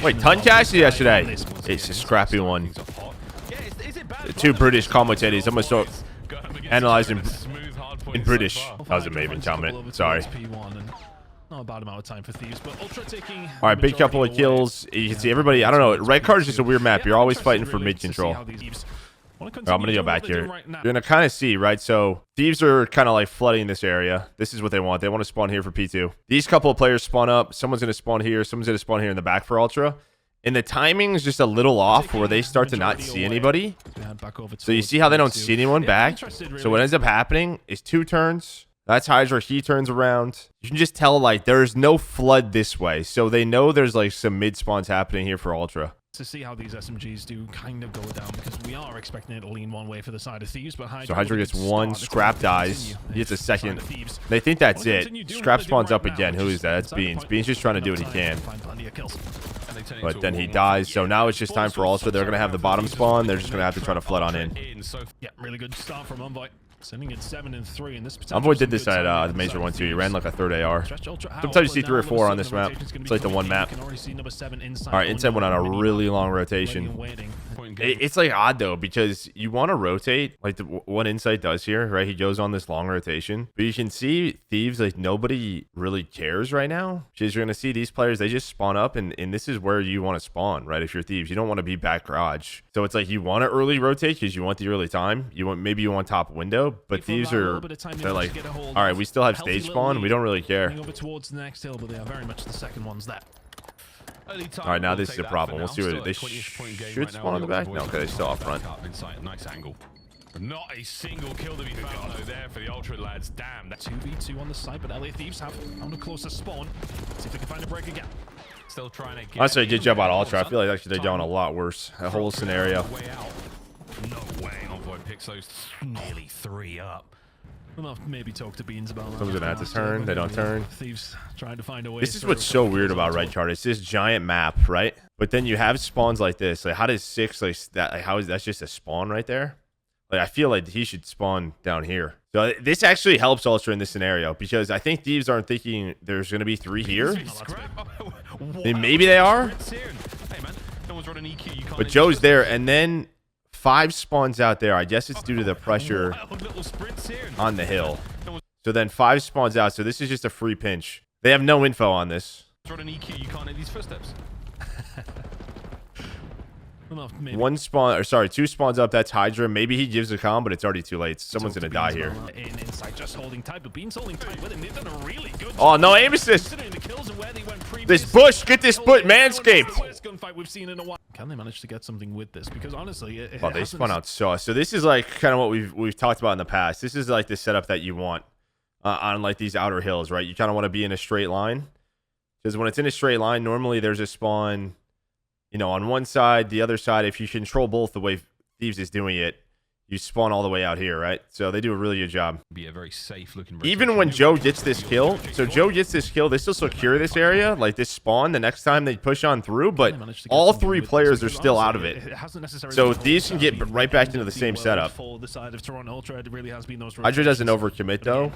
Wait, ton cash yesterday. It's a scrappy one. The two British commentators. I'm gonna start analyzing in British. That was a Maven comment. Sorry. Not a bad amount of time for Thieves, but Ultra taking. All right, big couple of kills. You can see everybody. I don't know. Red card is just a weird map. You're always fighting for mid control. I'm gonna go back here. You're gonna kind of see, right? So Thieves are kind of like flooding this area. This is what they want. They want to spawn here for P2. These couple of players spawn up. Someone's gonna spawn here. Someone's gonna spawn here in the back for Ultra. And the timing is just a little off where they start to not see anybody. So you see how they don't see anyone back. So what ends up happening is 2 turns. That's Hydra. He turns around. You can just tell like there's no flood this way. So they know there's like some mid spawns happening here for Ultra. To see how these SMGs do kind of go down, because we are expecting it to lean one way for the side of Thieves, but Hydra gets 1, Scrap dies, he gets a second. They think that's it. Scrap spawns up again. Who is that? That's Beans. Beans just trying to do what he can, but then he dies. So now it's just time for Ultra. They're gonna have the bottom spawn. They're just gonna have to try to flood on in. Yeah, really good start from Envoy. Sending it 7 and 3, and this Envoy did this at the major one too. He ran like a 3rd AR. Sometimes you see 3 or 4 on this map. It's like the one map. All right, inside went on a really long rotation. It's like odd though, because you want to rotate like what Insight does here, right? He goes on this long rotation, but you can see Thieves, like nobody really cares right now. Because you're gonna see these players, they just spawn up, and this is where you want to spawn, right? If you're Thieves, you don't want to be back garage. So it's like you want to early rotate because you want the early time. Maybe you want top window. But Thieves are, they're like, all right, we still have stage spawn. We don't really care. Over towards the next hill, but they are very much the second ones there. All right, now this is a problem. We'll see what they should spawn on the back. No, okay, they're still up front. Nice angle. Not a single kill to be found there for the Ultra lads. Damn, that 2v2 on the side, but LA Thieves have found a closer spawn. See if they can find a break again. Still trying to get. I'd say good job on Ultra. I feel like actually they're doing a lot worse. That whole scenario. No way. Envoy picks those nearly 3 up. We'll maybe talk to Beans about that. Someone's gonna have to turn. They don't turn. Thieves trying to find a way. This is what's so weird about Red Card. It's this giant map, right? But then you have spawns like this. Like, how does 6 like that? Like, how is that's just a spawn right there? Like, I feel like he should spawn down here. So this actually helps Ultra in this scenario, because I think Thieves aren't thinking there's gonna be 3 here. And maybe they are. But Joe's there, and then 5 spawns out there. I guess it's due to the pressure on the hill. So then 5 spawns out. So this is just a free pinch. They have no info on this. One spawn, or sorry, 2 spawns up. That's Hydra. Maybe he gives a calm, but it's already too late. Someone's gonna die here. Oh no, aim assist! This bush, get this bush, Manscaped. Can they manage to get something with this? Because honestly, oh, they spawn out sauce. So this is like kind of what we've talked about in the past. This is like the setup that you want on like these outer hills, right? You kind of want to be in a straight line, because when it's in a straight line, normally there's a spawn, you know, on one side, the other side. If you control both the way Thieves is doing it, you spawn all the way out here, right? So they do a really good job. Be a very safe looking. Even when Joe gets this kill, so Joe gets this kill, they still secure this area, like this spawn, the next time they push on through, but all 3 players are still out of it. So these can get right back into the same setup. Hydra doesn't overcommit though.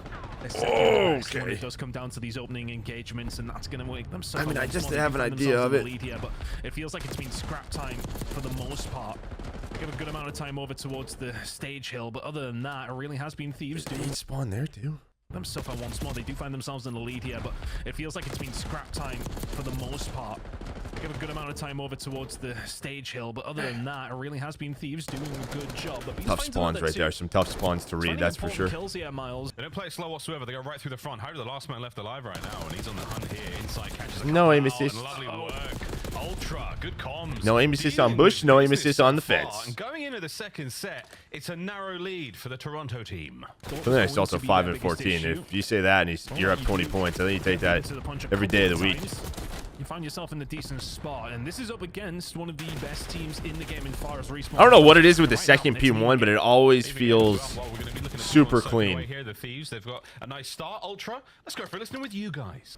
Oh, okay. It does come down to these opening engagements, and that's going to make them so. I mean, I just have an idea of it. But it feels like it's been scrap time for the most part. Give a good amount of time over towards the stage hill, but other than that, it really has been Thieves doing spawn there too. Themselves on once more. They do find themselves in the lead here, but it feels like it's been scrap time for the most part. Give a good amount of time over towards the stage hill, but other than that, it really has been Thieves doing a good job. Tough spawns right there. Some tough spawns to read, that's for sure. Kills here, Miles. They don't play it slow whatsoever. They go right through the front. Hydra, the last man left alive right now, and he's on the hunt here. Inside catches. No aim assist. Lovely work. Ultra, good comms. No aim assist on Bush, no aim assist on the fence. And going into the second set, it's a narrow lead for the Toronto team. So then it's also 5 and 14. If you say that and you're up 20 points, I think you take that every day of the week. You find yourself in a decent spot, and this is up against one of the best teams in the game in far as respawn. I don't know what it is with the second P1, but it always feels super clean. Right here, the Thieves, they've got a nice start. Ultra, let's go for it. Listening with you guys.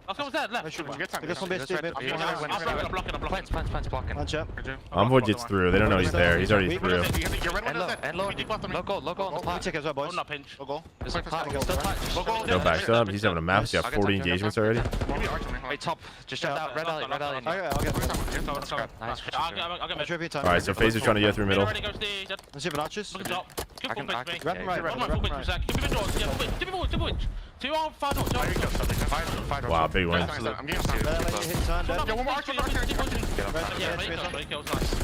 Envoy gets through. They don't know he's there. He's already through. Joe backs up. He's having a map. He's got 40 engagements already. Top, just shut that red alley. I'll get Nice. I'll get mid. All right, so FaZe is trying to go through middle. Ready, go Steve. Let's see if it arches. Look at top. Good full I pitch, can- me. Right, Full pitch, Zach. Give me the doors. Yeah, full pitch. Two on, five on. Wow, big win. I'm getting stunned. Hit turn, dead. Yeah, one more archer. Yeah,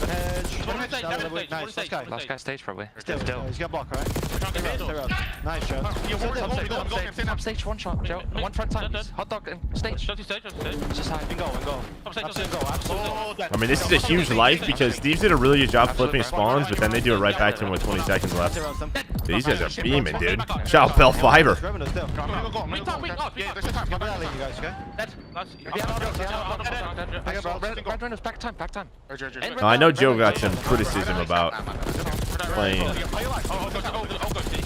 Hedge. Nice, Let's go. Last guy stage probably. Still. He's got block, right? Nice, Joe. Top stage, one shot, Joe. One front time. Hot dog stage. Stage. Just high. And go. Absolutely go. Absolutely. I mean, this is a huge life because Thieves did a really good job flipping spawns, but then they do it right back to him with 20 seconds left. These guys are beaming, dude. Shout out Bell Fiber. Back time. I know Joe got some criticism about playing,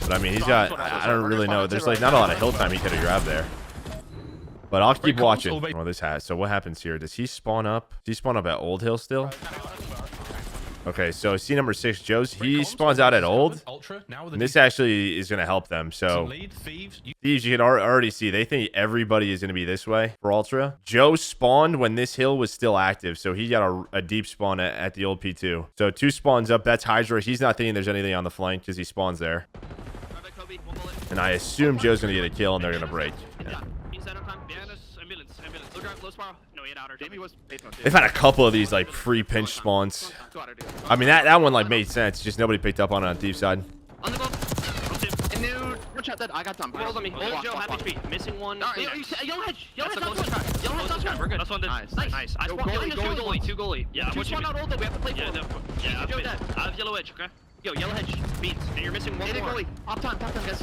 but I mean, he's got, I don't really know. There's like not a lot of hill time he could have grabbed there. But I'll keep watching. Oh, this has. So what happens here? Does he spawn up? Does he spawn up at Old Hill still? Okay, so C number 6, Joe's. He spawns out at Old. And this actually is going to help them. So Thieves, you can already see they think everybody is going to be this way for Ultra. Joe spawned when this hill was still active. So he got a deep spawn at the old P2. So 2 spawns up. That's Hydra. He's not thinking there's anything on the flank because he spawns there. And I assume Joe's going to get a kill and they're going to break. Yeah. They've had a couple of these like free pinch spawns. I mean that one like made sense. Just nobody picked up on it on Thieves side. I got time. Hold on me. Old Joe, half HP. Missing one. Yellow hedge. Yellow hedge. We're good. That's one. Nice. I spawned two goalie. Yeah, two spawned out old though. We have to play for him. Yeah, Joe dead. I have yellow edge. Okay. Yo, yellow hedge. Beans. And you're missing one more. Goalie. Top time, guys.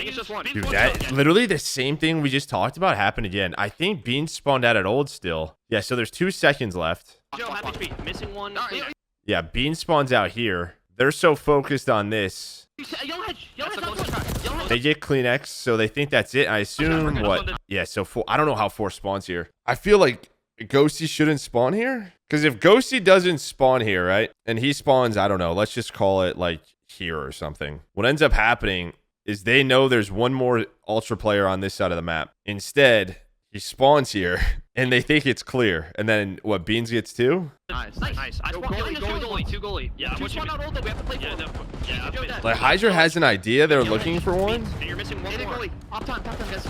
It's just one. Dude, that literally the same thing we just talked about happened again. I think Beans spawned out at Old still. Yeah, so there's 2 seconds left. Joe, half HP. Missing one. Yeah, Beans spawns out here. They're so focused on this. Yellow hedge. They get clean X, so they think that's it. I assume what? Yeah, so I don't know how 4 spawns here. I feel like Ghosty shouldn't spawn here. Because if Ghosty doesn't spawn here, right? And he spawns, I don't know, let's just call it like here or something. What ends up happening is they know there's one more Ultra player on this side of the map. Instead, he spawns here, and they think it's clear. And then, what, Beans gets 2? Nice. I spawned two goalie. Yeah, two spawned out old though. We have to play for him. Yeah. Like, Hydra has an idea. They're looking for one. And you're missing one more. Top time, guys.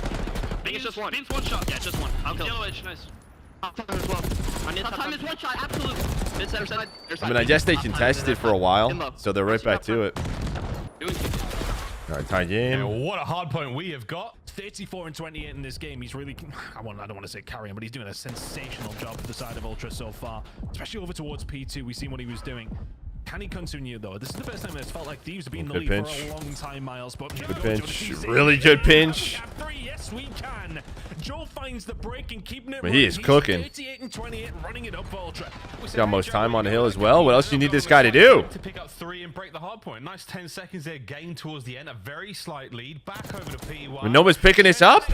It's just one. Beans one shot. Yeah, just one. I'll kill. Yellow edge, nice. Top time as well. Top time is one shot, absolutely. Mid center side. I mean, I guess they contested for a while, so they're right back to it. All right, tie game. Yeah, what a hard point we have got. 34 and 28 in this game. He's really, I don't want to say carrying, but he's doing a sensational job for the side of Ultra so far, especially over towards P2. We've seen what he was doing. Can he continue though? This is the first time it's felt like Thieves have been in the lead for a long time, Miles. But good pinch, really good pinch. Yes, we can. Joe finds the break and keeping it. But he is cooking. 38 and 28, running it up for Ultra. He's got most time on the hill as well. What else do you need this guy to do? To pick up 3 and break the hard point. Nice 10 seconds there, gain towards the end. A very slight lead. Back over to P1. When nobody's picking this up.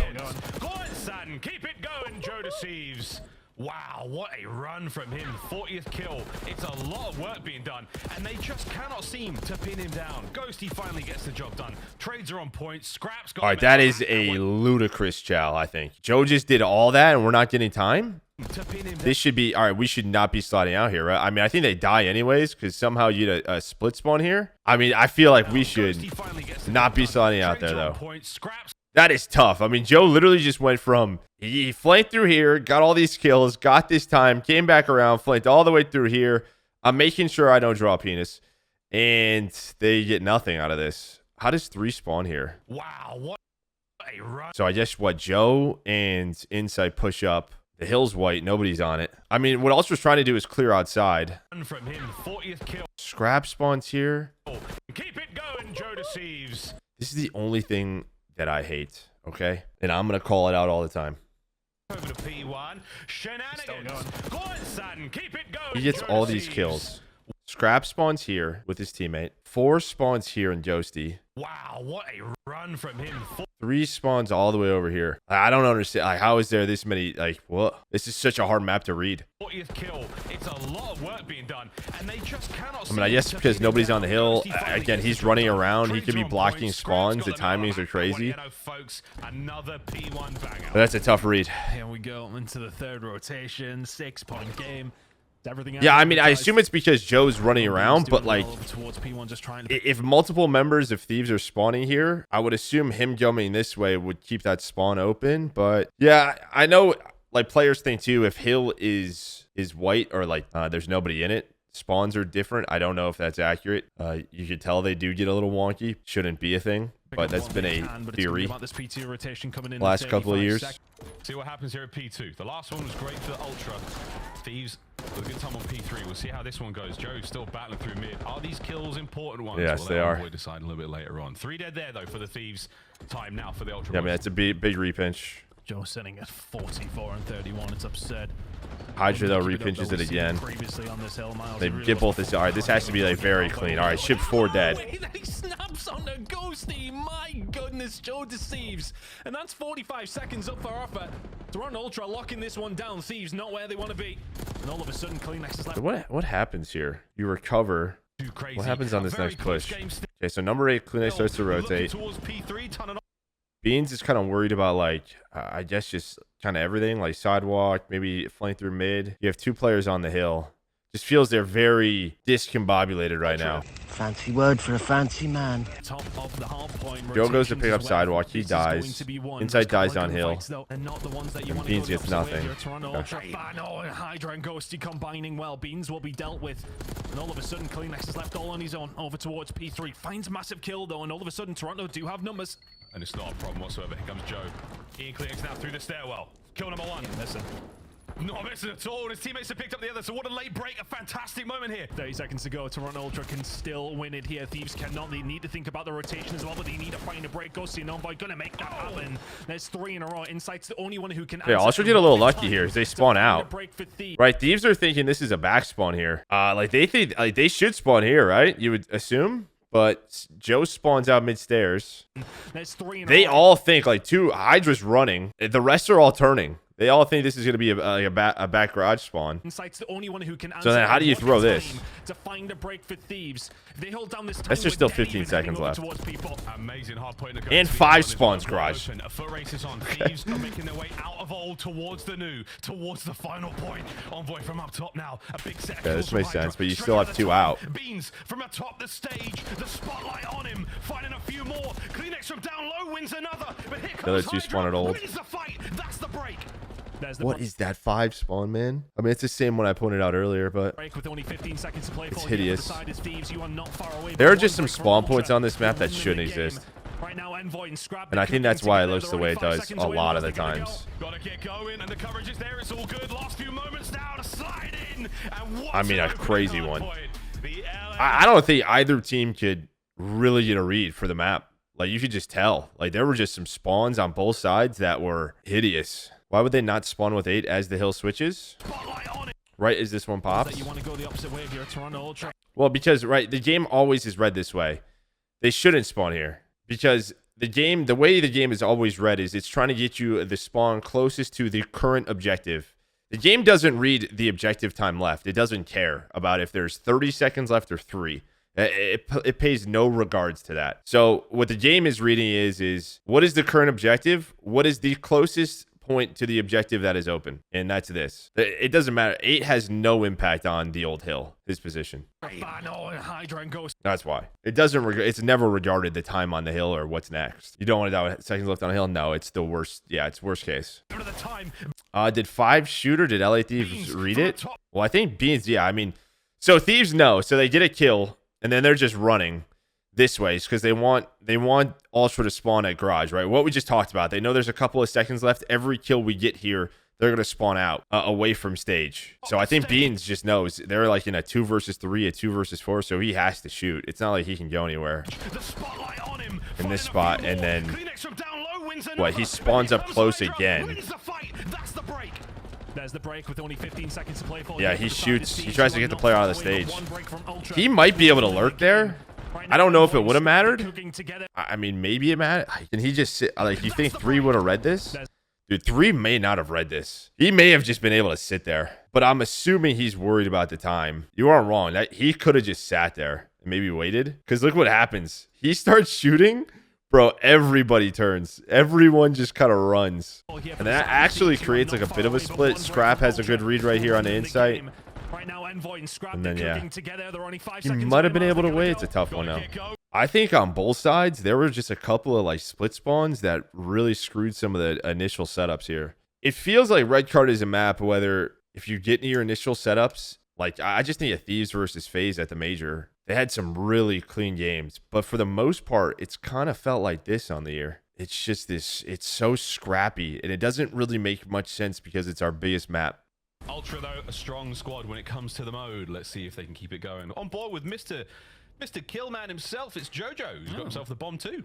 Go on, son. Keep it going, Joe deceives. Wow, what a run from him. 40th kill. It's a lot of work being done, and they just cannot seem to pin him down. Ghosty finally gets the job done. Trades are on point. Scraps got. All right, that is a ludicrous chow, I think. Joe just did all that, and we're not getting time? This should be... All right, we should not be sliding out here, right? I mean, I think they die anyways, because somehow you get a split spawn here. I mean, I feel like we should not be sliding out there, though. That is tough. I mean, Joe literally just went from... He flanked through here, got all these kills, got this time, came back around, flanked all the way through here. I'm making sure I don't draw a penis. And they get nothing out of this. How does 3 spawn here? Wow, what a run. So I guess what, Joe and Insight push up. The hill's white. Nobody's on it. I mean, what Ultra's trying to do is clear outside. From him, 40th kill. Scrap spawns here. Keep it going, Joe deceives. This is the only thing that I hate, okay? And I'm going to call it out all the time. Over to P1. Shenanigans. Go on, son. Keep it going. He gets all these kills. Scrap spawns here with his teammate. 4 spawns here in Ghosty. Wow, what a run from him. 3 spawns all the way over here. I don't understand. Like, how is there this many? Like, what? This is such a hard map to read. 40th kill. It's a lot of work being done, and they just cannot. I mean, I guess because nobody's on the hill. Again, he's running around. He could be blocking spawns. The timings are crazy. But that's a tough read. Here we go into the 3rd rotation. 6-point game. Yeah, I mean, I assume it's because Joe's running around, but like, if multiple members of Thieves are spawning here, I would assume him going this way would keep that spawn open. But yeah, I know like players think too, if hill is white or like there's nobody in it, spawns are different. I don't know if that's accurate. You could tell they do get a little wonky. Shouldn't be a thing, but that's been a theory last couple of years. See what happens here at P2. The last one was great for the Ultra. Thieves with a good time on P3. We'll see how this one goes. Joe's still battling through mid. Are these kills important ones? Yes, they are. We'll decide a little bit later on. 3 dead there, though, for the Thieves. Time now for the Ultra. Yeah, I mean, it's a big repinch. Joe sitting at 44 and 31. It's absurd. Hydra, though, repinches it again. They get both this. All right, this has to be like very clean. All right, ship 4 dead. He snaps on the ghosty. My goodness, Joe deceives. And that's 45 seconds up for offer. Toronto Ultra locking this one down. Thieves not where they want to be. And all of a sudden, Kleenex is left. What happens here? You recover. What happens on this next push? Okay, so number 8, Kleenex starts to rotate. Beans is kind of worried about, like, I guess just kind of everything, like sidewalk, maybe flank through mid. You have 2 players on the hill. Just feels they're very discombobulated right now. Fancy word for a fancy man. Top of the half point. Joe goes to pick up sidewalk. He dies. Insight dies on hill. And Beans gets nothing. Okay. Hydra and Ghosty combining well. Beans will be dealt with. And all of a sudden, Kleenex is left all on his own over towards P3. Finds massive kill, though. And all of a sudden, Toronto do have numbers. And it's not a problem whatsoever. Here comes Joe. Ian Kleenex now through the stairwell. Kill number 1. Listen. Not missing at all. His teammates have picked up the other. So what a late break. A fantastic moment here. 30 seconds to go. Toronto Ultra can still win it here. Thieves cannot. They need to think about the rotation as well, but they need to find a break. Ghosty and Envoy gonna make that happen. There's 3 in a row. Insight's the only one who can. Yeah, Ultra get a little lucky here as they spawn out. Right, Thieves are thinking this is a back spawn here. Like they think like they should spawn here, right? You would assume. But Joe spawns out mid-stairs. They all think, like, 2 Hydra's running. The rest are all turning. They all think this is going to be a back garage spawn. Insight's the only one who can so then how do you throw this? To find a break for Thieves. They hold down this That's just still 15 seconds left. Amazing hard point. And 5 spawns garage. A foot race is on. Thieves are making their way out of old towards the new, towards the final point. Envoy from up top now. A big set. Yeah, this makes sense, but you still have 2 out. Beans from atop the stage. The spotlight on him. Finding a few more. Kleenex from down low wins another. But here comes the other 2 spawn at old. Wins the fight. That's the break. What is that 5 spawn, man? I mean, it's the same one I pointed out earlier, but it's hideous. There are just some spawn points on this map that shouldn't exist. And I think that's why it looks the way it does a lot of the times. Gotta get going, and the coverage is there. It's all good. Last few moments now to slide in. I mean, a crazy one. I don't think either team could really get a read for the map. Like, you could just tell. Like, there were just some spawns on both sides that were hideous. Why would they not spawn with 8 as the hill switches? Right as this one pops? Well, because, right, the game always is read this way. They shouldn't spawn here. Because the way the game is always read is it's trying to get you the spawn closest to the current objective. The game doesn't read the objective time left. It doesn't care about if there's 30 seconds left or 3. It pays no regards to that. So what the game is reading is what is the current objective? What is the closest point to the objective that is open? And that's this. It doesn't matter. 8 has no impact on the old hill, his position. That's why. It doesn't. It's never regarded the time on the hill or what's next. You don't want to die with seconds left on the hill? No, it's the worst. Yeah, it's worst case. Did 5 shoot or did LA Thieves read it? Well, I think Beans, yeah. I mean, so Thieves know. So they get a kill and then they're just running this way because they want Ultra to spawn at garage, right? What we just talked about. They know there's a couple of seconds left. Every kill we get here, they're going to spawn out away from stage. So I think Beans just knows they're like in a 2 versus 3, a 2 versus 4. So he has to shoot. It's not like he can go anywhere in this spot. And then what? He spawns up close again. There's the break with only 15 seconds to play for. Yeah, he shoots. He tries to get the player out of the stage. He might be able to lurk there. I don't know if it would have mattered. I mean, maybe it mattered. Can he just sit? Like, you think 3 would have read this? Dude, 3 may not have read this. He may have just been able to sit there. But I'm assuming he's worried about the time. You aren't wrong. He could have just sat there and maybe waited. Because look what happens. He starts shooting. Bro, everybody turns. Everyone just kind of runs. And that actually creates like a bit of a split. Scrap has a good read right here on the insight. And then, yeah. He might have been able to wait. It's a tough one now. I think on both sides, there were just a couple of like split spawns that really screwed some of the initial setups here. It feels like Red Card is a map, whether if you get into your initial setups, like I just need a Thieves versus FaZe at the major. They had some really clean games, but for the most part, it's kind of felt like this on the year. It's just this, it's so scrappy, and it doesn't really make much sense because it's our biggest map. Ultra, though, a strong squad when it comes to the mode. Let's see if they can keep it going. On board with Mr. Killman himself, it's Jojo, who's got himself the bomb too.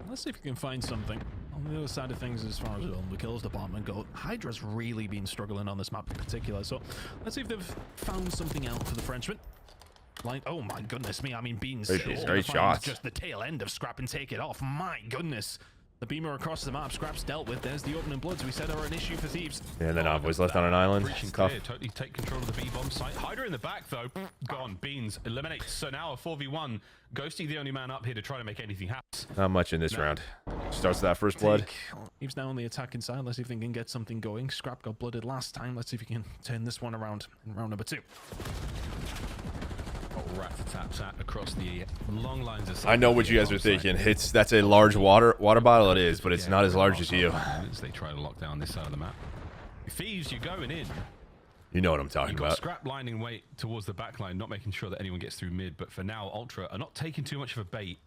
Let's see if we can find something. On the other side of things, as far as the kills department go, Hydra's really been struggling on this map in particular. So let's see if they've found something out for the Frenchman. Like, oh my goodness me! I mean, Beans. Great shots. Just the tail end of Scrap and take it off. My goodness. The beamer across the map, Scrap's dealt with. There's the opening bloods we said are an issue for Thieves. Yeah, and then Envoy's left on an island. Tough. Totally take control of the B-bomb site. Hydra in the back, though. Gone. Beans eliminates. So now a 4v1. Ghosty the only man up here to try to make anything happen. Not much in this round. Starts that first blood. Thieves now on the attacking side. Let's see if they can get something going. Scrap got blooded last time. Let's see if we can turn this one around in round number 2. Rat-a-tat-tat across the long lines of I know what you guys are thinking. That's a large water bottle. It is, but it's not as large as you. They try to lock down this side of the map. Thieves, you're going in. You know what I'm talking about. Scrap lining weight towards the back line, not making sure that anyone gets through mid. But for now, Ultra are not taking too much of a bait.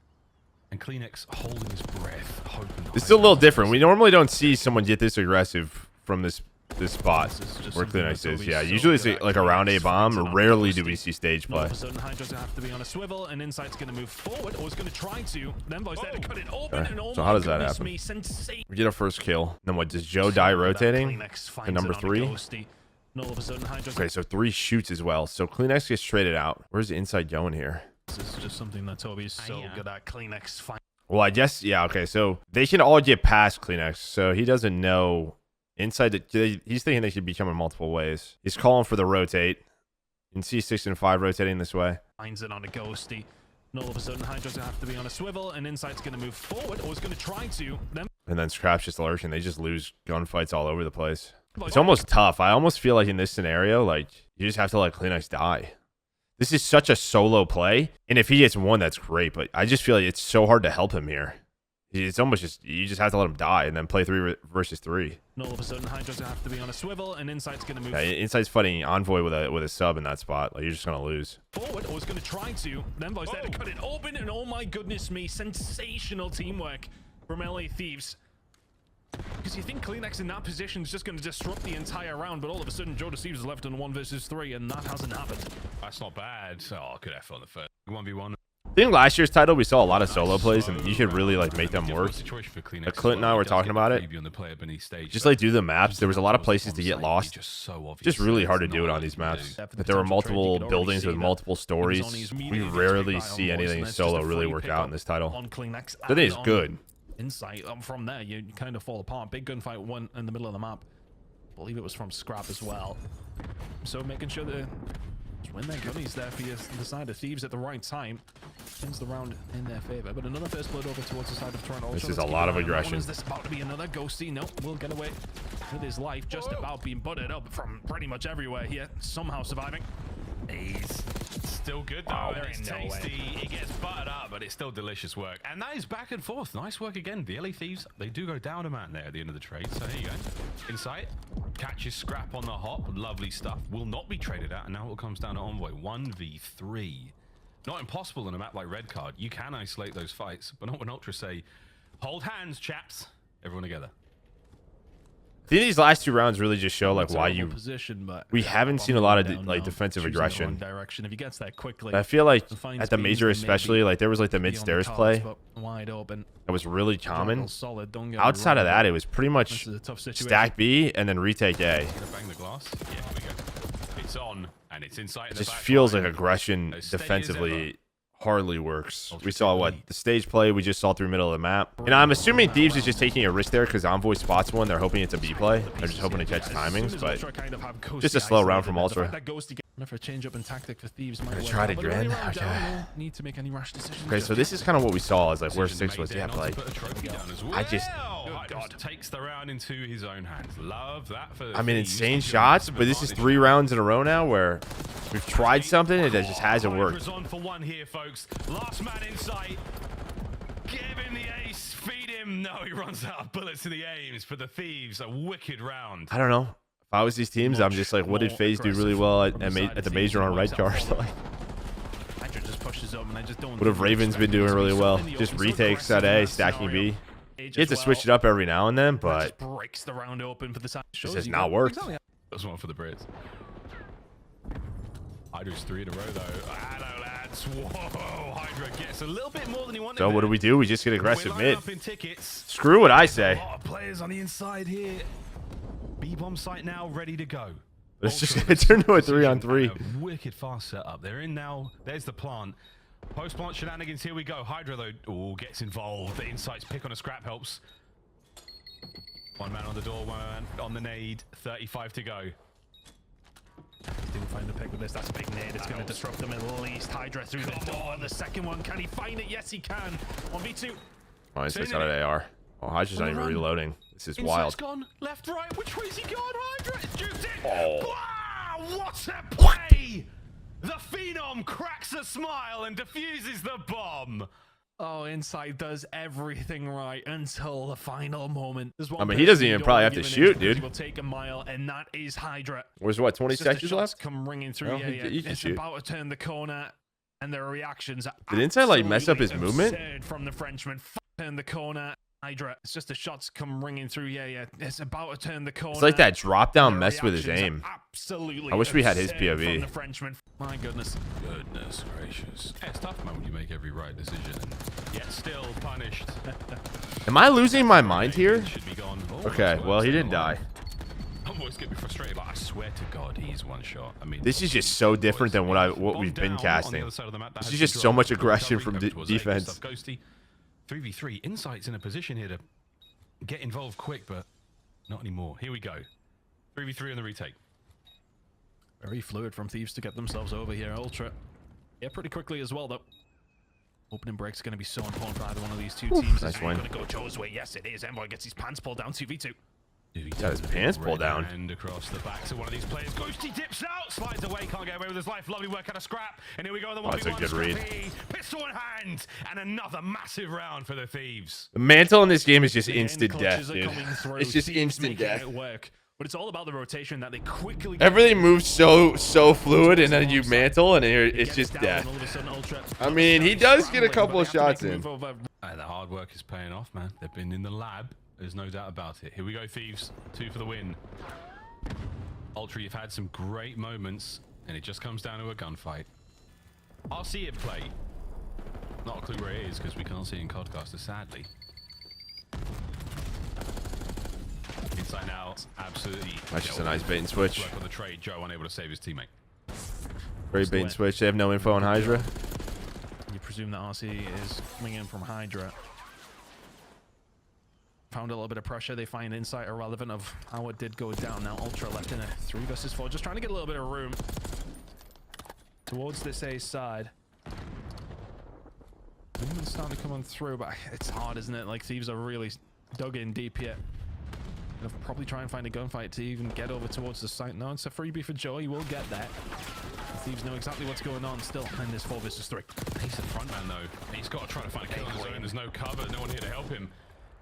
And Kleenex holding his breath, hoping. It's still a little different. We normally don't see someone get this aggressive from this spot where Kleenex is. Yeah, usually it's like a round A bomb. Rarely do we see stage play. All of a sudden, Hydra's gonna have to be on a swivel, and Insight's gonna move forward, or is gonna try to. Then Boy's there to cut it open, and so how does that happen? We get our first kill. Then what? Does Joe die rotating to number 3? Okay, so 3 shoots as well. So Kleenex gets traded out. Where's the inside going here? This is just something that Toby's so good at. Kleenex fight. Well, I guess, yeah, okay. So they can all get past Kleenex. So he doesn't know inside. He's thinking they should be coming multiple ways. He's calling for the rotate. You can see 6 and 5 rotating this way. Finds it on a Ghosty. And all of a sudden, Hydra's gonna have to be on a swivel, and Insight's gonna move forward, or is gonna try to. And then Scrap's just lurking. They just lose gunfights all over the place. It's almost tough. I almost feel like in this scenario, like, you just have to let Kleenex die. This is such a solo play, and if he gets 1, that's great, but I just feel like it's so hard to help him here. It's almost just, you just have to let him die and then play 3 versus 3. And all of a sudden, Hydra's gonna have to be on a swivel, and Insight's gonna move. Yeah, Insight's fighting Envoy with a sub in that spot. Like, you're just gonna lose. Forward, or is gonna try to. Then Boy's there to cut it open, and oh my goodness me, sensational teamwork from LA Thieves. Because you think Kleenex in that position is just going to disrupt the entire round, but all of a sudden Joe Deceives is left on 1 versus 3, and that hasn't happened. That's not bad. Oh, good effort on the first 1v1. I think last year's title we saw a lot of solo plays, and you should really like make them work. Like Clint and I were talking about it. Just like do the maps. There was a lot of places to get lost. Just really hard to do it on these maps. If there were multiple buildings with multiple stories, we rarely see anything solo really work out in this title. I think it's good. Insight from there you kind of fall apart. Big gunfight went in the middle of the map. I believe it was from Scrap as well. So making sure that when their gunnies there for the side of Thieves at the right time ends the round in their favor. But another first blood over towards the side of Toronto. This is a lot of aggression. Is this about to be another Ghosty? Nope, will get away with his life. Just about being butted up from pretty much everywhere here. Somehow surviving. He's still good though. Wow, it's tasty. He gets buttered up, but it's still delicious work. And that is back and forth. Nice work again. The LA Thieves, they do go down a man there at the end of the trade. So here you go. Insight catches Scrap on the hop. Lovely stuff. Will not be traded out. And now it comes down to Envoy 1v3. Not impossible in a map like Red Card. You can isolate those fights, but not when Ultra say, "Hold hands, chaps." Everyone together. I think these last 2 rounds really just show like why we haven't seen a lot of like defensive aggression. If he gets that quickly, I feel like at the major especially, like there was like the mid stairs play wide open. That was really common. Outside of that, it was pretty much stack B and then retake A. Bang the glass. Yeah, here we go. It's on and it's inside. It just feels like aggression defensively hardly works. We saw what the stage play we just saw through middle of the map, and I'm assuming Thieves is just taking a risk there because Envoy spots one. They're hoping it's a B play. They're just hoping to catch timings, but just a slow round from Ultra. For a change up in tactic for Thieves. Gonna try it again. Okay. Need to make any rash decisions. Okay, so this is kind of what we saw is like where 6 was. Yeah, but like I just God takes the round into his own hands. Love that for I mean insane shots, but this is 3 rounds in a row now where we've tried something and it just hasn't worked. On for one here, folks. Last man in sight. Give him the ace. Feed him. No, he runs out of bullets in the aims for the Thieves. A wicked round. I don't know. If I was these teams, I'm just like, what did FaZe do really well at the major on red cars? Like, what have Ravens been doing really well? Just retakes at A, stacking B. You have to switch it up every now and then, but breaks the round open for the side. This has not worked. That's one for the Brits. Hydra's 3 in a row though. Hello lads. Whoa, Hydra gets a little bit more than he wanted. So what do? We just get aggressive mid. Tickets. Screw what I say. A lot of players on the inside here. B-bomb site now ready to go. It's just it turned into a 3-on-3. Wicked fast setup. They're in now. There's the plant. Post-plant shenanigans. Here we go. Hydra though. Oh, gets involved. The insights pick on a scrap helps. One man on the door, one man on the nade. 35 to go. Didn't find the pick with this. That's a big nade. It's going to disrupt them at least. Hydra through the door. The second one. Can he find it? Yes, he can. 1v2. Oh, he's out of AR. Oh, Hydra's not even reloading. This is wild. Gone. Left, right. Which way's he gone? Hydra is juiced in. Oh. Wow, what a play! The Phenom cracks a smile and defuses the bomb. Oh, Inside does everything right until the final moment. I mean, he doesn't even probably have to shoot, dude. He will take a mile, and that is Hydra. There's what, 20 seconds left? Come ringing through. Well, he can it's shoot. about to turn the corner, and their reactions are Did Inside like mess up his movement? From the Frenchman, turn the corner. Hydra, it's just the shots come ringing through. Yeah, it's about to turn the corner. It's like that drop down messed with his aim. Absolutely. I wish we had his POV. From the Frenchman. My goodness. Goodness gracious. Yeah, it's tough, man, when you make every right decision and yet still punished. Am I losing my mind here? Should be gone. Okay, well, he didn't die. I'm always getting frustrated, but I swear to God, he's one shot. I mean, This is just so different than what we've been casting. This is just so much aggression from defense. 3v3. Insight's in a position here to get involved quick, but not anymore. Here we go. 3v3 on the retake. Very fluid from Thieves to get themselves over here. Ultra. Yeah, pretty quickly as well, though. Opening break's going to be so important for either one of these two teams. Nice win. Going to go Joe's way. Yes, it is. Envoy gets his pants pulled down. 2v2. Got his pants pulled down. And across the back to one of these players. Ghosty dips out, slides away, can't get away with his life. Lovely work out of scrap. And here we go. The one that's a good read. Pistol in hand, and another massive round for the Thieves. The mantle in this game is just instant death, dude. It's just instant death. But it's all about the rotation that they quickly. Everything moves so fluid, and then you mantle, and it's just death. I mean, he does get a couple of shots in. The hard work is paying off, man. They've been in the lab. There's no doubt about it. Here we go, Thieves. 2 for the win. Ultra, you've had some great moments, and it just comes down to a gunfight. I'll see it play. Not a clue where it is, because we can't see it in Codcaster, sadly. Inside now, absolutely. That's just a nice bait and switch. Work on the trade. Joe unable to save his teammate. Great bait and switch. They have no info on Hydra. You presume that RC is coming in from Hydra. Found a little bit of pressure. They find insight irrelevant of how it did go down. Now Ultra left in a 3 versus 4, just trying to get a little bit of room towards this A side. Movement's starting to come on through, but it's hard, isn't it? Like, Thieves are really dug in deep here. They'll probably try and find a gunfight to even get over towards the site. No, it's a freebie for Joe. He will get that. Thieves know exactly what's going on still in this 4 versus 3. He's the front man, though. He's got to try to find a kill on his own. There's no cover. No one here to help him.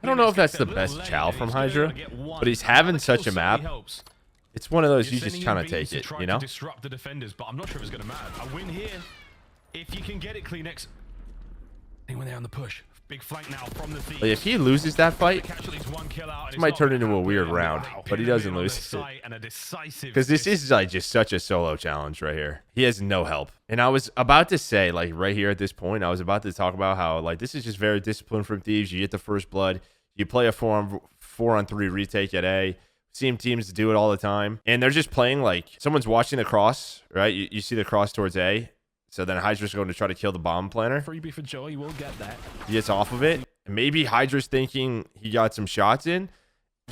I don't know if that's the best chow from Hydra, but he's having such a map. It's one of those you just kind of take it, you know? Disrupt the defenders, but I'm not sure if it's going to matter. A win here, if you can get it, Kleenex. Anyone there on the push? Big flank now from the Thieves. Like if he loses that fight, this might turn into a weird round, but he doesn't lose it. Because this is like just such a solo challenge right here. He has no help. And I was about to say, like right here at this point, I was about to talk about how like this is just very disciplined from Thieves. You get the first blood. You play a 4-on-3 retake at A. Seen teams do it all the time. And they're just playing like someone's watching the cross, right? You see the cross towards A. So then Hydra's going to try to kill the bomb planner. Freebie for Joe. He will get that. He gets off of it. Maybe Hydra's thinking he got some shots in.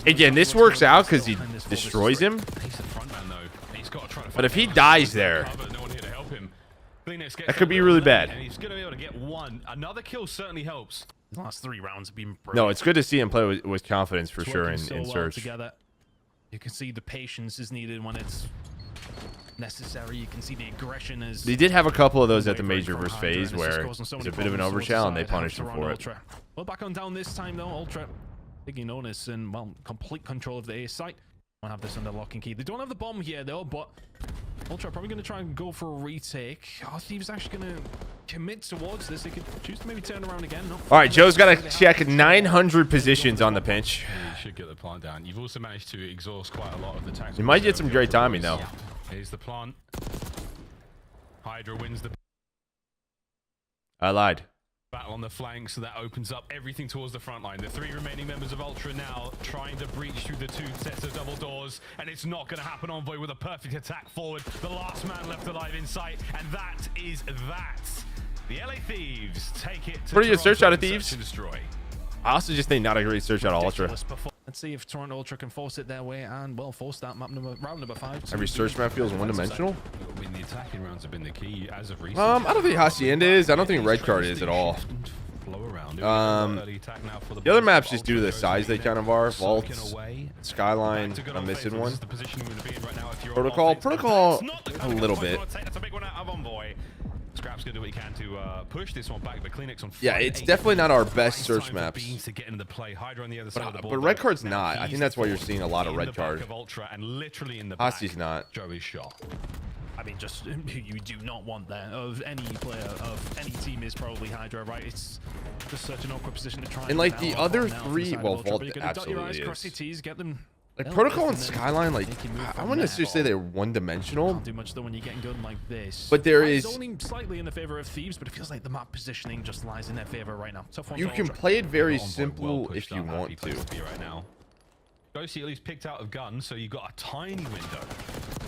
Again, this works out because he destroys him. He's the front man, though. He's got to try to But if he dies there, no one here to help him. that could be really bad. And he's going to be able to get one. Another kill certainly helps. The last 3 rounds have been brilliant. No, it's good to see him play with confidence for It's sure working in so well search. together. You can see the patience is needed when it's necessary. You can see the aggression is. They did have a couple of those at the wavering major from versus Hydra, phase and it's just where causing so it's many a bit of an problems overshell and towards they the side. punished him Toronto for it. Ultra. Well, back on down this time though. Ultra taking notice and well, complete control of the A site. I'll have this under lock and key. They don't have the bomb here though, but Ultra probably going to try and go for a retake. Are Thieves actually going to commit towards this? They could choose to maybe turn around again. No. All right, Joe's got to check 900 positions on the pinch. You should get the plant down. You've also managed to exhaust quite a lot of the tactical. You might get some great timing though. Here's the plant. Hydra wins the I lied. battle on the flanks, so that opens up everything towards the front line. The 3 remaining members of Ultra now trying to breach through the 2 sets of double doors, and it's not going to happen. Envoy with a perfect attack forward. The last man left alive in sight, and that is that. The LA Thieves take it to Pretty good search out of Toronto, Thieves. search and destroy. I also just think not a great search out of Ultra. Let's see if Toronto Ultra can force it their way and well force that round number 5. Every search map feels one-dimensional. I mean, the attacking rounds have been the key as of recent. I don't think CDL is. I don't think Red Card is at all. The other maps just due to the size they kind of are. Vaults, Skyline, I'm missing one. Protocol, a little bit. Scrap's gonna do what he can to push this one back, but Kleenex on Yeah, it's definitely not our best search maps. But Red Card's not. I think that's why you're seeing a lot of Red Card. Hossy's not. Joe is shot. I mean, just you do not want that of any player of any team is probably Hydra, right? It's just such an awkward position to try. And like the other now 3, well, Vault absolutely is. Like Protocol and Skyline, like I wouldn't necessarily say they're one-dimensional. Can't do much though when you're getting good like this. But there It's is. only slightly in the favor of Thieves, but it feels like the map positioning just lies in their favor right now. Tough one You for can Ultra. play it very Envoy simple well if pushed you up, happy want place to. be right now. Ghosty at least picked out a gun, so you got a tiny window.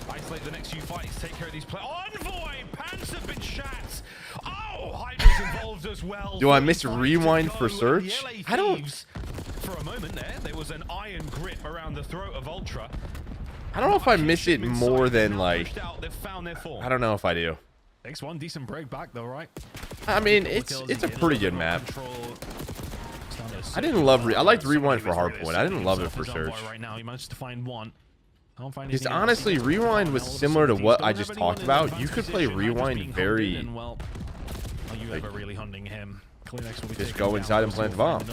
Isolate the next few fights, take care of these players. Envoy! Pants have been shat! Oh, Hydra's involved as well. Do I miss rewind for search? I don't. For a moment there was an iron grip around the throat of Ultra. I don't know if I miss it more than like. They've found their form. I don't know if I do. Takes one decent break back though, right? I mean, it's a pretty good map. I didn't love. I liked rewind for hardpoint. I didn't love it for search. Right now, he managed to find one. Because honestly, rewind was similar to what I just talked about. You could play rewind very. Well, are you ever really hunting him? Just go inside and plant the bomb. I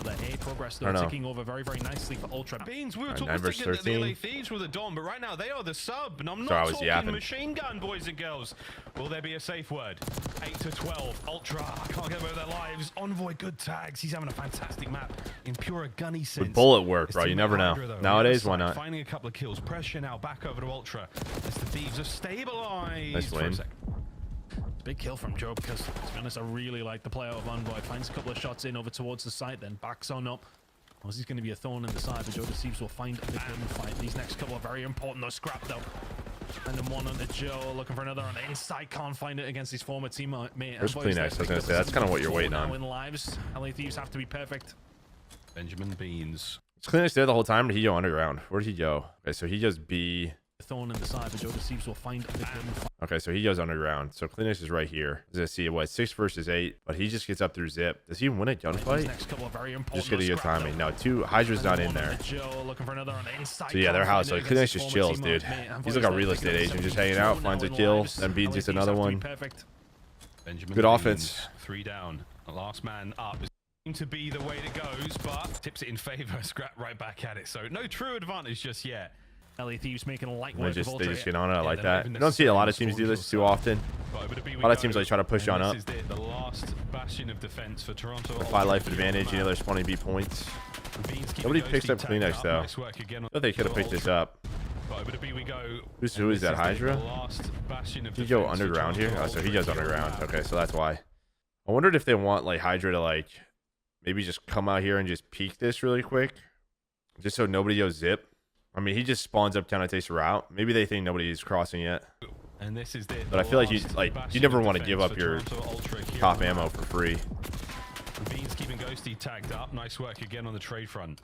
don't know. Ticking over very, very nicely for Ultra. Beans, we were 9 versus 13. The LA Thieves were the Dom, but right now they are the sub, and I'm not Sorry, I was talking yapping. machine gun, boys and girls. Will there be a safe word? 8 to 12. Ultra, I can't get away with their lives. Envoy, good tags. He's having a fantastic map in pure gunny sense. With bullet work, bro. You never know. Nowadays, why not? Finding a couple of kills. Pressure now back over to Ultra as the Thieves are stabilized. Nice win. Big kill from Joe because, to be honest, I really like the play out of Envoy. Finds a couple of shots in over towards the side, then backs on up. Well, he's going to be a thorn in the side, but Joe Deceives will find the gunfight. These next couple are very important, though. Scrap, though. And then one under Joe, looking for another on the inside. Can't find it against his former teammate. There's Kleenex. I was going to say, that's kind of what you're waiting on. In lives, LA Thieves have to be perfect. Benjamin Beans. Is Kleenex there the whole time, or did he go underground? Where did he go? Okay, so he goes B. Thorn in the side, but Joe Deceives will find the gunfight. Okay, so he goes underground. So Kleenex is right here. As I see, what, 6 versus 8, but he just gets up through zip. Does he win a gunfight? Next couple are very important. Just get a good timing. No, 2 Hydra's not in there. So yeah, their house. Like Kleenex just chills, dude. He's like a real estate agent, just hanging out, finds a kill, then Beans gets another one. Good offense. 3 down. The last man up is going to be the way it goes, but tips it in favor. Scrap right back at it. So no true advantage just yet. LA Thieves making light They work just of Ultra. get on it. I like that. You don't see a lot of teams do this too often. A lot of teams like try to push on up. This is the last bastion of defense for Toronto. The 5 life advantage. You know, there's plenty B points. Nobody picks up Kleenex though. I thought they could have picked this up. Who is that, Hydra? Did he go underground here? Oh, so he goes underground. Okay, so that's why. I wondered if they want like Hydra to like maybe just come out here and just peek this really quick, just so nobody goes zip. I mean, he just spawns up, kind of takes a route. Maybe they think nobody is crossing yet. And this is it. But I feel like you never want to give up your top ammo for free. Beans keeping Ghosty tagged up. Nice work again on the trade front.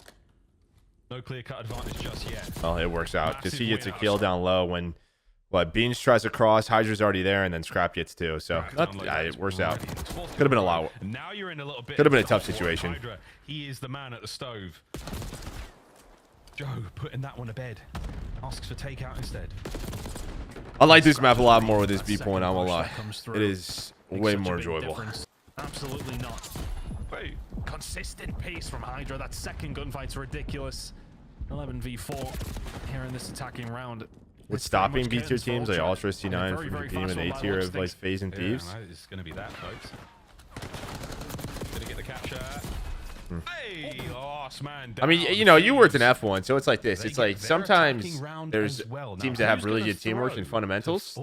No clear-cut advantage just yet. Well, it works out because he gets a kill down low when Beans tries to cross, Hydra's already there, and then Scrap gets two. So it works out. Could have been a lot. Now you're in a little bit. Could have been a tough situation. Hydra. He is the man at the stove. Joe putting that one to bed. Asks for takeout instead. I like this map a lot more with this B point. I won't lie. It is way more enjoyable. Absolutely not. Wait. Consistent pace from Hydra. That second gunfight's ridiculous. 11v4 here in this attacking round. With stopping B tier teams like Ultra, C9 from your team and A tier of like FaZe and Thieves. Yeah, it's going to be that, folks. Gonna get the capture. Hey, lost man. I mean, you know, you worked in F1, so it's like this. It's like sometimes there's teams that have really good teamwork and fundamentals.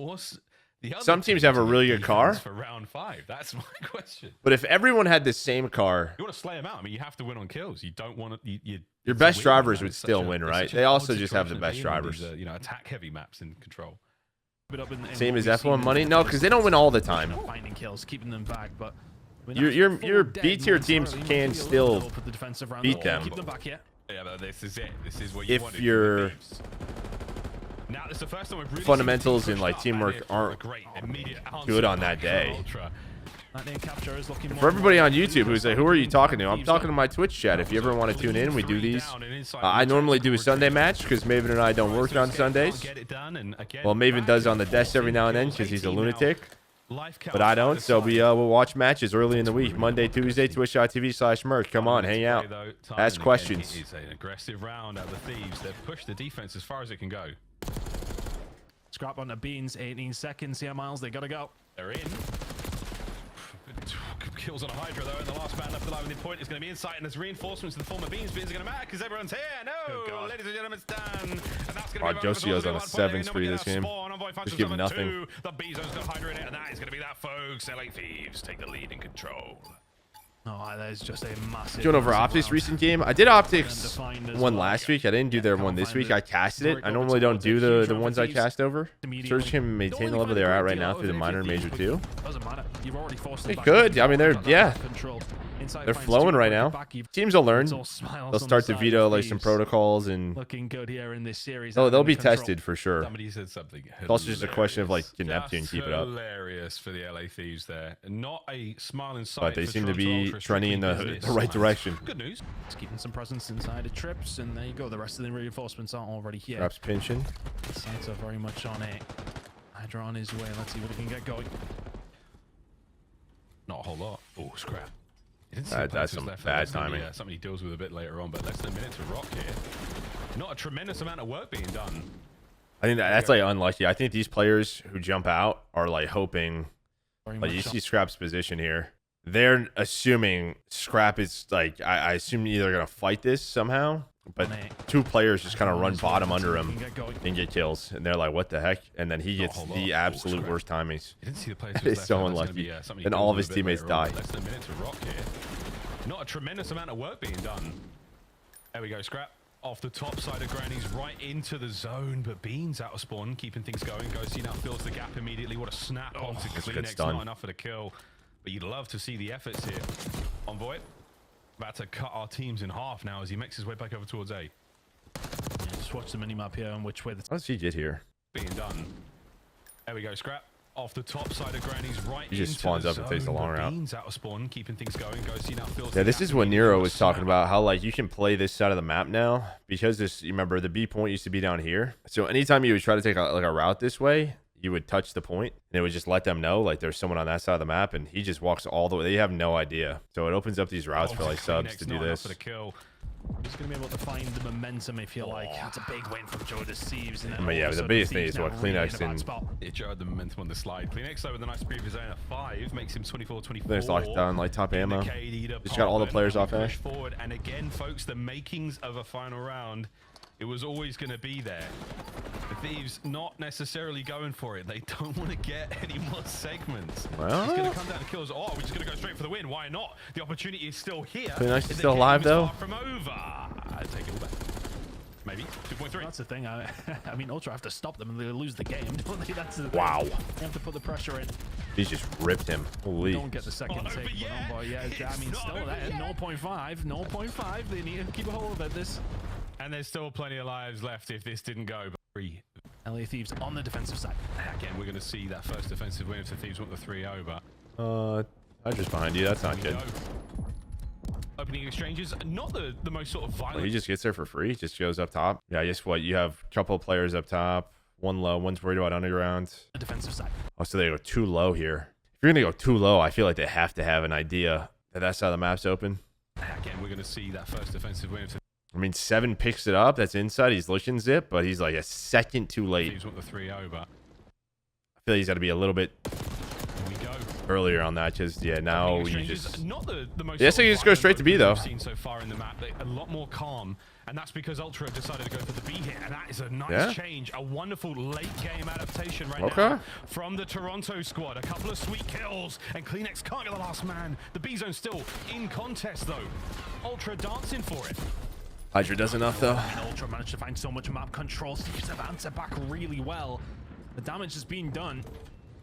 Some teams have a really good car. For round 5, that's my question. But if everyone had the same car, you want to slay them out. I mean, you have to win on kills. You don't want to. Your best drivers would still win, right? They also just have the best drivers. You know, attack heavy maps in control. Same as F1 money? No, because they don't win all the time. Finding kills, keeping them back, but your B tier teams can still beat them. Keep them back, yeah. Yeah, but this is it. This is what you if your fundamentals and like teamwork aren't good on that day. For everybody on YouTube who's like, who are you talking to? I'm talking to my Twitch chat. If you ever want to tune in, we do these. I normally do a Sunday match because Maven and I don't work on Sundays. Well, Maven does on the desk every now and then because he's a lunatic. But I don't, so we'll watch matches early in the week. Monday, Tuesday, twitch.tv/MerK. Come on, hang out. Ask questions. It's an aggressive round out of the Thieves. They've pushed the defense as far as it can go. Scrap on the Beans, 18 seconds here, Miles. They gotta go. They're in. Kills on a Hydra though, and the last man left alive in the point is going to be Insight, and there's reinforcements in the form of Beans. Beans are going to matter because everyone's here. No, ladies and gentlemen, it's done. And that's going to be Josie's on a 7 spree this game. Just give nothing. The Bezo's got Hydra in it, and that is going to be that, folks. LA Thieves take the lead in control. Oh, that is just a massive. Going over Optics recent game. I did Optics one last week. I didn't do their one this week. I casted it. I normally don't do the ones I cast over. Surge can maintain the level they're at right now through the minor and major 2. Doesn't matter. You've already forced them. They could. I mean, they're flowing right now. Teams will learn. They'll start to veto like some protocols and looking good here in this series. They'll be tested for sure. Somebody said something. It's also just a question of like can Neptune keep it up. Hilarious for the LA Thieves there. Not a smiling sight. But they seem to be trending in the right direction. Good news. It's keeping some presence inside of trips, and there you go. The rest of the reinforcements aren't already here. Perhaps pinching. Sights are very much on it. Hydra on his way. Let's see what he can get going. Not a whole lot. Oh, Scrap. That's some bad timing. Something he deals with a bit later on, but less than a minute to rock here. Not a tremendous amount of work being done. I think that's like unlucky. I think these players who jump out are like hoping. Like you see Scrap's position here. They're assuming Scrap is like I assume either gonna fight this somehow, but 2 players just kind of run bottom under him and get kills, and they're like, "What the heck?" And then he gets the absolute worst timings. It's so unlucky. Then all of his teammates die. Less than a minute to rock here. Not a tremendous amount of work being done. There we go, Scrap. Off the top side of Granny's right into the zone, but Beans out of spawn, keeping things going. Ghosty now fills the gap immediately. What a snap onto Kleenex. Not enough for the kill, but you'd love to see the efforts here. Envoy about to cut our teams in half now as he makes his way back over towards A. Yeah, just watch the minimap here on which way the... How does he get here? Being done. There we go, Scrap. Off the top side of Granny's right. He just spawns up and takes the long route. Beans out of spawn, keeping things going. Ghosty now fills yeah, this is what Nero was talking about. How like you can play this side of the map now because this. You remember the B point used to be down here. So anytime you would try to take a route this way, you would touch the point and it would just let them know like there's someone on that side of the map, and he just walks all the way. They have no idea. So it opens up these routes for like subs to do this. He's going to be able to find the momentum if you like. That's a big win from Joe Thieves. But yeah, the biggest thing is what Kleenex and... Yeah, Joe had the momentum on the slide. Kleenex over the nice previous zone of 5 makes him 24-24. There's locked down like top ammo. Just got all the players off Ash. Forward. And again, folks, the makings of a final round. It was always going to be there. The Thieves not necessarily going for it. They don't want to get any more segments. Well, it's going to come down to kills. Oh, we're just going to go straight for the win. Why not? The opportunity is still here. Kleenex is still alive though. From over. I take it all back. Maybe 2.3. That's the thing. I mean, Ultra have to stop them and they lose the game, don't they? That's the thing. Wow. They have to put the pressure in. He's just ripped him. Holy. Don't get the second take. yet. But yeah, I mean, still that 0.5. 0.5. They need to keep a hold of it. This. And there's still plenty of lives left if this didn't go. But 3. LA Thieves on the defensive side. Again, we're going to see that first defensive win if the Thieves want the 3-0, but... I'm just behind you. That's not good. Opening exchanges, not the most sort of violent. Well, he just gets there for free. Just goes up top. Yeah, guess what? You have a couple of players up top. One low. One's worried about underground. The defensive side. Oh, so they go too low here. If you're going to go too low, I feel like they have to have an idea that that's how the map's open. Again, we're going to see that first defensive win. I mean, 7 picks it up. That's inside. He's looking zip, but he's like a second too late. Thieves want the 3-0, but... I feel like he's got to be a little bit earlier on that, just now you just not the most so you just go straight to B though. We've seen so far in the map, a lot more calm, and that's because Ultra have decided to go for the B here, and that is a nice change, a wonderful late game adaptation right now from the Toronto squad. A couple of sweet kills, and Kleenex can't get the last man. The B zone still in contest though. Ultra dancing for it. Hydra does enough though. Ultra managed to find so much map control. Thieves have answered back really well. The damage is being done.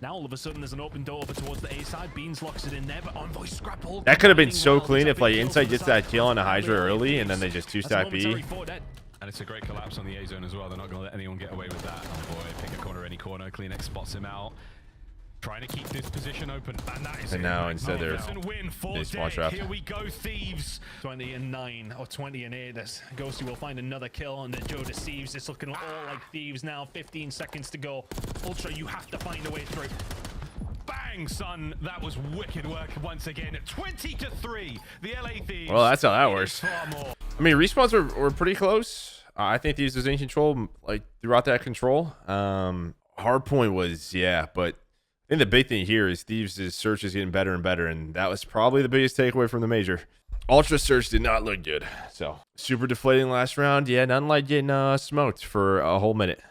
Now all of a sudden there's an open door over towards the A side. Beans locks it in there, but Envoy scrapple. That could have been so clean if like Insight gets that kill on a Hydra early and then they just 2-stack B. And it's a great collapse on the A zone as well. They're not going to let anyone get away with that. Envoy pick a corner, any corner. Kleenex spots him out. Trying to keep this position open, and that is and now instead they're small trap. Here we go, Thieves. 20-9 or 20-8. This Ghosty will find another kill on the Joe Deceives. It's looking all like Thieves now. 15 seconds to go. Ultra, you have to find a way through. Bang, son! That was wicked work once again. 20-3. The LA Thieves. Well, that's how that works. I mean, respawns were pretty close. I think Thieves was in control like throughout that control. Hardpoint was but. I think the big thing here is Thieves' search is getting better and better, and that was probably the biggest takeaway from the major. Ultra search did not look good, so super deflating last round. Yeah, nothing like getting smoked for a whole minute.